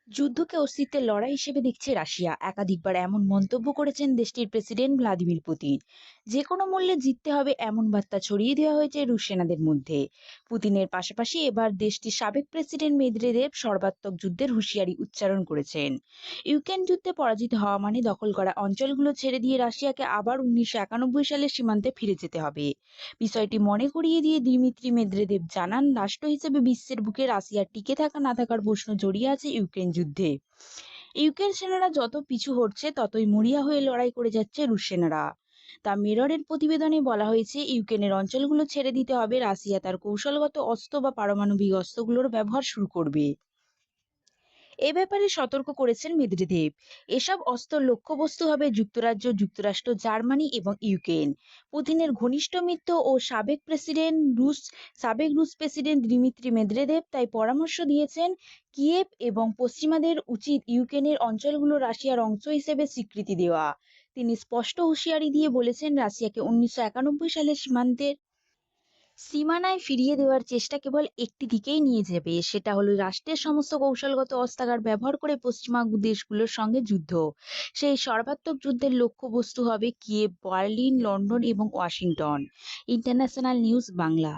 যুদ্ধকে অস্তিত্বের লড়াই হিসেবে দেখছে রাশিয়া। একাধিকবার এমন মন্তব্য করেছেন দেশটির প্রেসিডেন্ট ভ্লাদিমির পুতিন। যে কোনো মূল্যে জিততে হবে এমন বার্তা ছড়িয়ে দেওয়া হয়েছে রুশ সেনাদের মধ্যে। পুতিনের পাশাপাশি এবার দেশটির সাবেক প্রেসিডেন্ট মেদভেদেব সর্বাত্মক যুদ্ধের হুঁশিয়ারি উচ্চারণ করেছেন। ইউক্রেন যুদ্ধে পরাজিত হওয়া মানে দখল করা অঞ্চলগুলো ছেড়ে দিয়ে রাশিয়াকে আবার 1991 সালের সীমান্তে ফিরে যেতে হবে। বিষয়টি মনে করিয়ে দিয়ে দিমিত্রি মেদভেদেব জানান, রাষ্ট্র হিসেবে বিশ্বের বুকে রাশিয়ার টিকে থাকা না থাকার প্রশ্ন জড়িয়ে আছে ইউক্রেন যুদ্ধে। ইউক্রেন সেনারা যত পিছু হটছে ততই মরিয়া হয়ে লড়াই করে যাচ্ছে রুশ সেনারা। তা মিররের প্রতিবেদনে বলা হয়েছে, ইউক্রেনের অঞ্চলগুলো ছেড়ে দিতে হবে, রাশিয়া তার কৌশলগত অস্ত্র বা পারমাণবিক অস্ত্রগুলোর ব্যবহার শুরু করবে। এ ব্যাপারে সতর্ক করেছেন মেদভেদেব। এসব অস্ত্র লক্ষ্যবস্তু হবে যুক্তরাজ্য, যুক্তরাষ্ট্র, জার্মানি এবং ইউক্রেন। পুতিনের ঘনিষ্ঠ মিত্র ও সাবেক রুশ প্রেসিডেন্ট দিমিত্রি মেদভেদেব তাই পরামর্শ দিয়েছেন, কিয়েভ এবং পশ্চিমাদের উচিত ইউক্রেনের অঞ্চলগুলো রাশিয়ার অংশ হিসেবে স্বীকৃতি দেওয়া। তিনি স্পষ্ট হুঁশিয়ারি দিয়ে বলেছেন, রাশিয়াকে 1991 সালের সীমানায় ফিরিয়ে দেওয়ার চেষ্টা কেবল একটি দিকেই নিয়ে যাবে, সেটা হলো রাষ্ট্রের সমস্ত কৌশলগত অস্ত্রাগার ব্যবহার করে পশ্চিমা দেশগুলোর সঙ্গে যুদ্ধ। সেই সর্বাত্মক যুদ্ধের লক্ষ্যবস্তু হবে কিয়েভ, বার্লিন, লন্ডন এবং ওয়াশিংটন। International news Bangla.